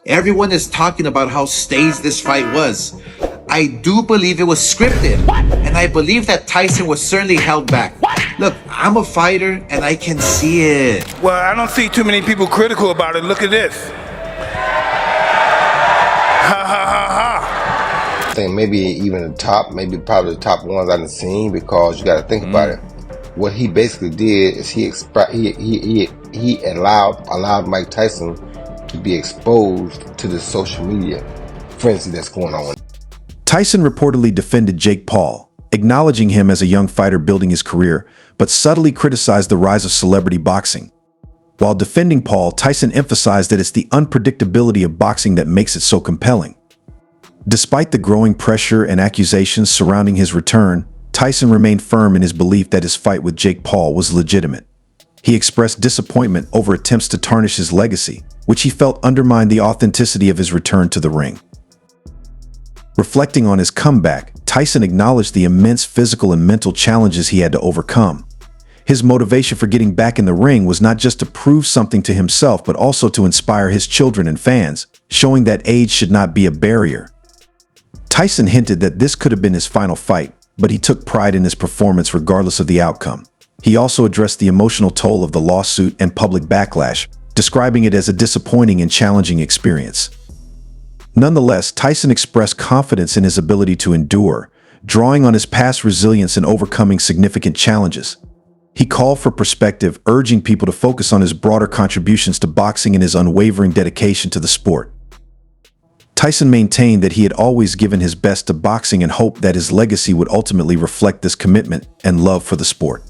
Everyone is talking about how staged this fight was. I do believe it was scripted. And I believe that Tyson was certainly held back. Look, I'm a fighter and I can see it. Well, I don't see too many people critical about it. Look at this. Ha ha ha ha. I think maybe even the top, maybe probably the top ones I've seen, because you got to think about it. What he basically did is he allowed Mike Tyson to be exposed to the social media frenzy that's going on. Tyson reportedly defended Jake Paul, acknowledging him as a young fighter building his career, but subtly criticized the rise of celebrity boxing. While defending Paul, Tyson emphasized that it's the unpredictability of boxing that makes it so compelling. Despite the growing pressure and accusations surrounding his return, Tyson remained firm in his belief that his fight with Jake Paul was legitimate. He expressed disappointment over attempts to tarnish his legacy, which he felt undermined the authenticity of his return to the ring. Reflecting on his comeback, Tyson acknowledged the immense physical and mental challenges he had to overcome. His motivation for getting back in the ring was not just to prove something to himself, but also to inspire his children and fans, showing that age should not be a barrier. Tyson hinted that this could have been his final fight, but he took pride in his performance regardless of the outcome. He also addressed the emotional toll of the lawsuit and public backlash, describing it as a disappointing and challenging experience. Nonetheless, Tyson expressed confidence in his ability to endure, drawing on his past resilience in overcoming significant challenges. He called for perspective, urging people to focus on his broader contributions to boxing and his unwavering dedication to the sport. Tyson maintained that he had always given his best to boxing and hoped that his legacy would ultimately reflect this commitment and love for the sport.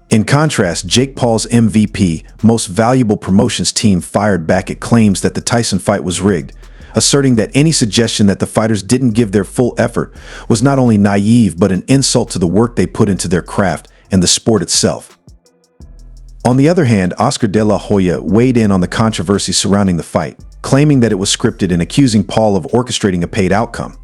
In contrast, Jake Paul's MVP, Most Valuable Promotions team, fired back at claims that the Tyson fight was rigged, asserting that any suggestion that the fighters didn't give their full effort was not only naive but an insult to the work they put into their craft and the sport itself. On the other hand, Oscar De La Hoya weighed in on the controversy surrounding the fight, claiming that it was scripted and accusing Paul of orchestrating a paid outcome.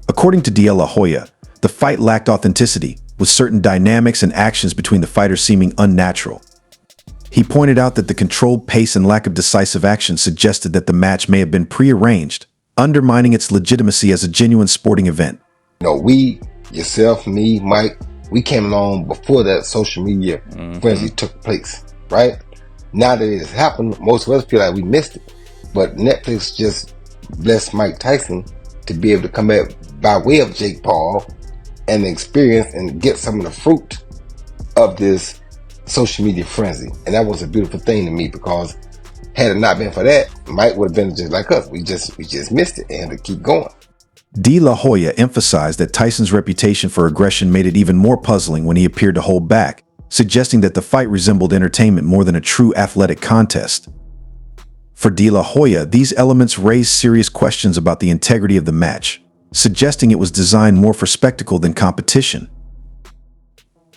According to De La Hoya, the fight lacked authenticity, with certain dynamics and actions between the fighters seeming unnatural. He pointed out that the controlled pace and lack of decisive action suggested that the match may have been prearranged, undermining its legitimacy as a genuine sporting event. You know, we, yourself, me, Mike, we came along before that social media frenzy took place, right? Now that it has happened, most of us feel like we missed it. But Netflix just blessed Mike Tyson to be able to come back by way of Jake Paul and experience and get some of the fruit of this social media frenzy. And that was a beautiful thing to me, because had it not been for that, Mike would have been just like us. We just missed it and had to keep going. De La Hoya emphasized that Tyson's reputation for aggression made it even more puzzling when he appeared to hold back, suggesting that the fight resembled entertainment more than a true athletic contest. For De La Hoya, these elements raised serious questions about the integrity of the match, suggesting it was designed more for spectacle than competition.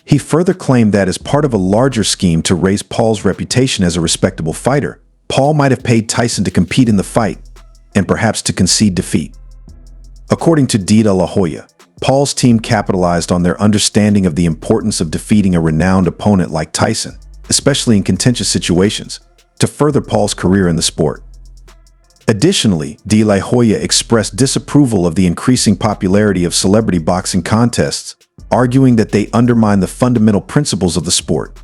He further claimed that as part of a larger scheme to raise Paul's reputation as a respectable fighter, Paul might have paid Tyson to compete in the fight, and perhaps to concede defeat. According to De La Hoya, Paul's team capitalized on their understanding of the importance of defeating a renowned opponent like Tyson, especially in contentious situations, to further Paul's career in the sport. Additionally, De La Hoya expressed disapproval of the increasing popularity of celebrity boxing contests, arguing that they undermine the fundamental principles of the sport.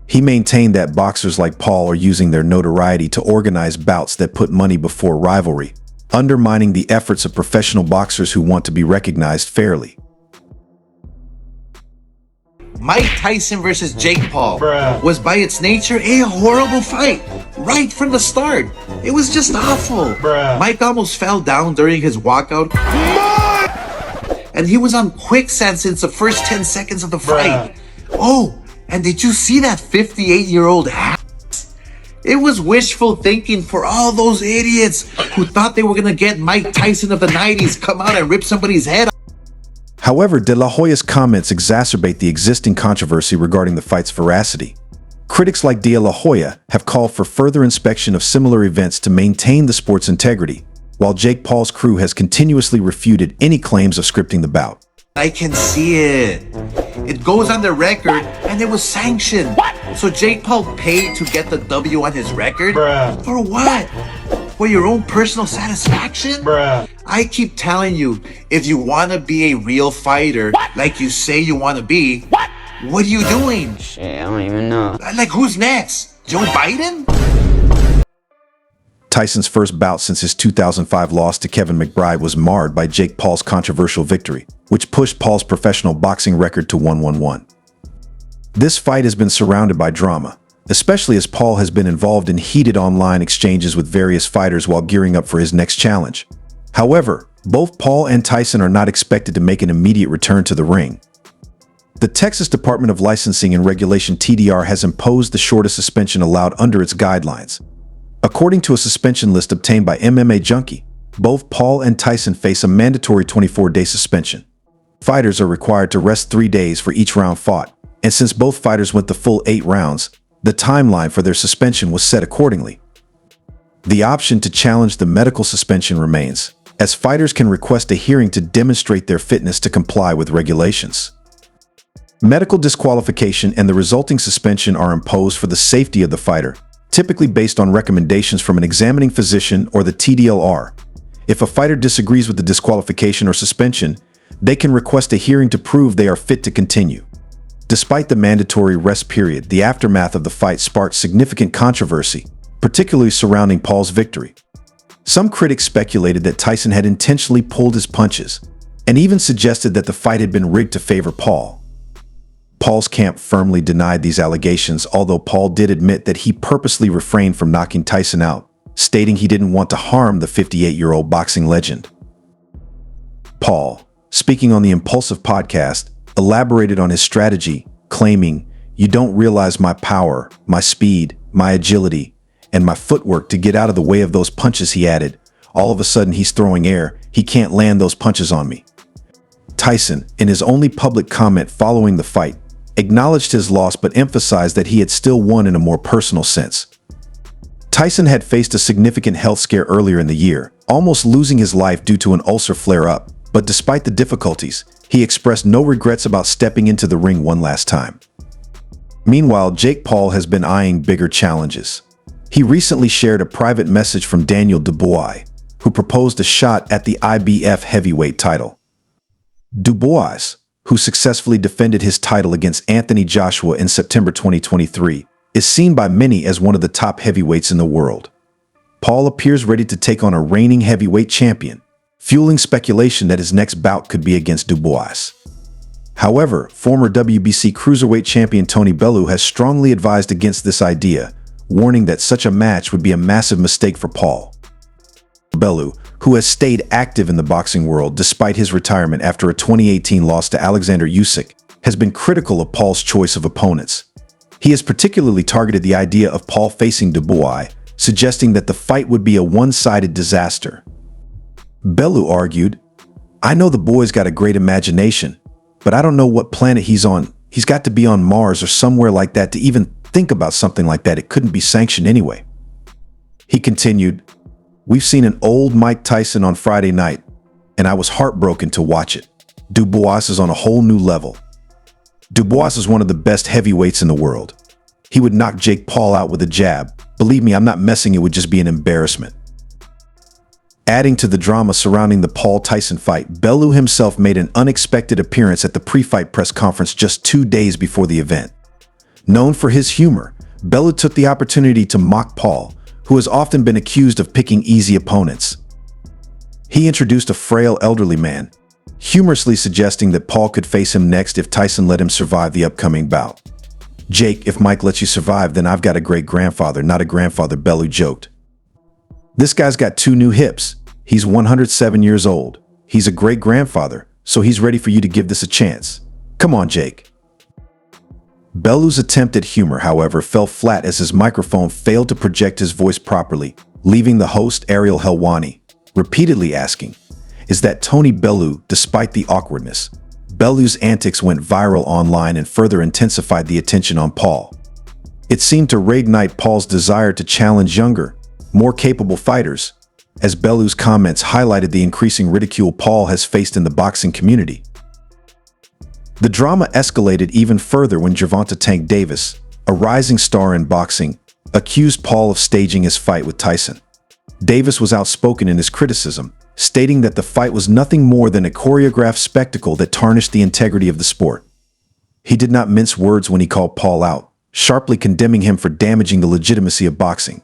He maintained that boxers like Paul are using their notoriety to organize bouts that put money before rivalry, undermining the efforts of professional boxers who want to be recognized fairly. Mike Tyson versus Jake Paul was by its nature a horrible fight, right from the start. It was just awful. Mike almost fell down during his walkout. And he was on quicksand since the first 10 seconds of the fight. Oh, and did you see that 58-year-old ass? It was wishful thinking for all those idiots who thought they were gonna get Mike Tyson of the 90s come out and rip somebody's head off. However, De La Hoya's comments exacerbate the existing controversy regarding the fight's veracity. Critics like De La Hoya have called for further inspection of similar events to maintain the sport's integrity, while Jake Paul's crew has continuously refuted any claims of scripting the bout. I can see it. It goes on the record, and it was sanctioned. So Jake Paul paid to get the W on his record? For what? For your own personal satisfaction? I keep telling you, if you want to be a real fighter, like you say you want to be, what are you doing? Shit, I don't even know. Like, who's next? Joe Biden? Tyson's first bout since his 2005 loss to Kevin McBride was marred by Jake Paul's controversial victory, which pushed Paul's professional boxing record to 1-1-1. This fight has been surrounded by drama, especially as Paul has been involved in heated online exchanges with various fighters while gearing up for his next challenge. However, both Paul and Tyson are not expected to make an immediate return to the ring. The Texas Department of Licensing and Regulation (TDR) has imposed the shortest suspension allowed under its guidelines. According to a suspension list obtained by MMA Junkie, both Paul and Tyson face a mandatory 24-day suspension. Fighters are required to rest 3 days for each round fought, and since both fighters went the full 8 rounds, the timeline for their suspension was set accordingly. The option to challenge the medical suspension remains, as fighters can request a hearing to demonstrate their fitness to comply with regulations. Medical disqualification and the resulting suspension are imposed for the safety of the fighter, typically based on recommendations from an examining physician or the TDLR. If a fighter disagrees with the disqualification or suspension, they can request a hearing to prove they are fit to continue. Despite the mandatory rest period, the aftermath of the fight sparked significant controversy, particularly surrounding Paul's victory. Some critics speculated that Tyson had intentionally pulled his punches, and even suggested that the fight had been rigged to favor Paul. Paul's camp firmly denied these allegations, although Paul did admit that he purposely refrained from knocking Tyson out, stating he didn't want to harm the 58-year-old boxing legend. Paul, speaking on the Impulsive podcast, elaborated on his strategy, claiming, "You don't realize my power, my speed, my agility, and my footwork to get out of the way of those punches," he added. "All of a sudden he's throwing air, he can't land those punches on me." Tyson, in his only public comment following the fight, acknowledged his loss but emphasized that he had still won in a more personal sense. Tyson had faced a significant health scare earlier in the year, almost losing his life due to an ulcer flare-up, but despite the difficulties, he expressed no regrets about stepping into the ring one last time. Meanwhile, Jake Paul has been eyeing bigger challenges. He recently shared a private message from Daniel Dubois, who proposed a shot at the IBF heavyweight title. Dubois, who successfully defended his title against Anthony Joshua in September 2023, is seen by many as one of the top heavyweights in the world. Paul appears ready to take on a reigning heavyweight champion, fueling speculation that his next bout could be against Dubois. However, former WBC cruiserweight champion Tony Bellew has strongly advised against this idea, warning that such a match would be a massive mistake for Paul. Bellew, who has stayed active in the boxing world despite his retirement after a 2018 loss to Alexander Usyk, has been critical of Paul's choice of opponents. He has particularly targeted the idea of Paul facing Dubois, suggesting that the fight would be a one-sided disaster. Bellew argued, "I know the boy's got a great imagination, but I don't know what planet he's on. He's got to be on Mars or somewhere like that to even think about something like that. It couldn't be sanctioned anyway." He continued, "We've seen an old Mike Tyson on Friday night, and I was heartbroken to watch it. Dubois is on a whole new level. Dubois is one of the best heavyweights in the world. He would knock Jake Paul out with a jab. Believe me, I'm not messing, it would just be an embarrassment." Adding to the drama surrounding the Paul-Tyson fight, Bellew himself made an unexpected appearance at the pre-fight press conference just 2 days before the event. Known for his humor, Bellew took the opportunity to mock Paul, who has often been accused of picking easy opponents. He introduced a frail elderly man, humorously suggesting that Paul could face him next if Tyson let him survive the upcoming bout. "Jake, if Mike lets you survive, then I've got a great-grandfather, not a grandfather," Bellew joked. "This guy's got 2 new hips. He's 107 years old. He's a great-grandfather, so he's ready for you to give this a chance. Come on, Jake." Bellew's attempt at humor, however, fell flat as his microphone failed to project his voice properly, leaving the host, Ariel Helwani, repeatedly asking, "Is that Tony Bellew?" Despite the awkwardness, Bellew's antics went viral online and further intensified the attention on Paul. It seemed to reignite Paul's desire to challenge younger, more capable fighters, as Bellew's comments highlighted the increasing ridicule Paul has faced in the boxing community. The drama escalated even further when Gervonta "Tank" Davis, a rising star in boxing, accused Paul of staging his fight with Tyson. Davis was outspoken in his criticism, stating that the fight was nothing more than a choreographed spectacle that tarnished the integrity of the sport. He did not mince words when he called Paul out, sharply condemning him for damaging the legitimacy of boxing.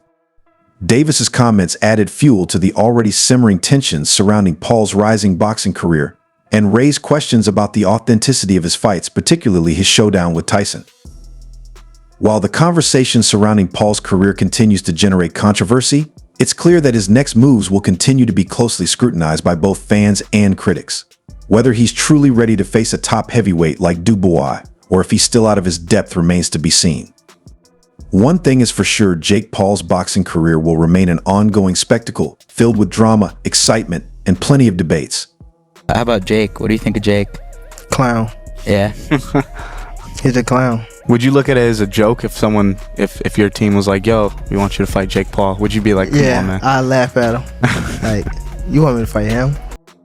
Davis's comments added fuel to the already simmering tensions surrounding Paul's rising boxing career and raised questions about the authenticity of his fights, particularly his showdown with Tyson. While the conversation surrounding Paul's career continues to generate controversy, it's clear that his next moves will continue to be closely scrutinized by both fans and critics. Whether he's truly ready to face a top heavyweight like Dubois, or if he's still out of his depth, remains to be seen. One thing is for sure, Jake Paul's boxing career will remain an ongoing spectacle, filled with drama, excitement, and plenty of debates. How about Jake? What do you think of Jake? Clown. Yeah. He's a clown. Would you look at it as a joke if someone, if your team was like, yo, we want you to fight Jake Paul? Would you be like, come on, man? I laugh at him. Like, you want me to fight him?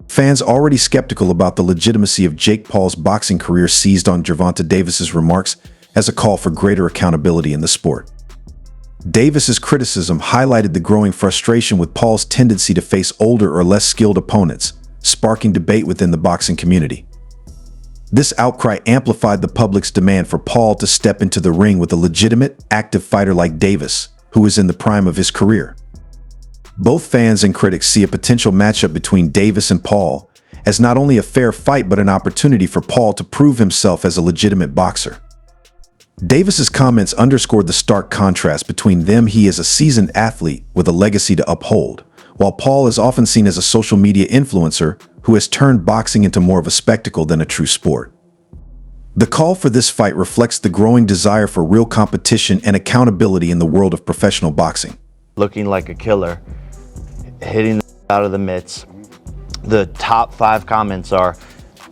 Fans already skeptical about the legitimacy of Jake Paul's boxing career seized on Gervonta Davis's remarks as a call for greater accountability in the sport. Davis's criticism highlighted the growing frustration with Paul's tendency to face older or less skilled opponents, sparking debate within the boxing community. This outcry amplified the public's demand for Paul to step into the ring with a legitimate, active fighter like Davis, who is in the prime of his career. Both fans and critics see a potential matchup between Davis and Paul as not only a fair fight but an opportunity for Paul to prove himself as a legitimate boxer. Davis's comments underscored the stark contrast between them. He is a seasoned athlete with a legacy to uphold, while Paul is often seen as a social media influencer who has turned boxing into more of a spectacle than a true sport. The call for this fight reflects the growing desire for real competition and accountability in the world of professional boxing. Looking like a killer, hitting out of the mitts. The top 5 comments are,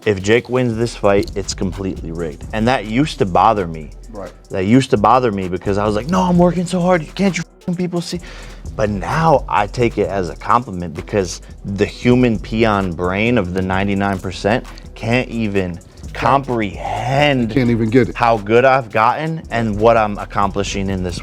if Jake wins this fight, it's completely rigged. And that used to bother me. Right. That used to bother me because I was like, no, I'm working so hard. Can't you people see? But now I take it as a compliment because the human peon brain of the 99% can't even comprehend Can't even get it. how good I've gotten and what I'm accomplishing in this world.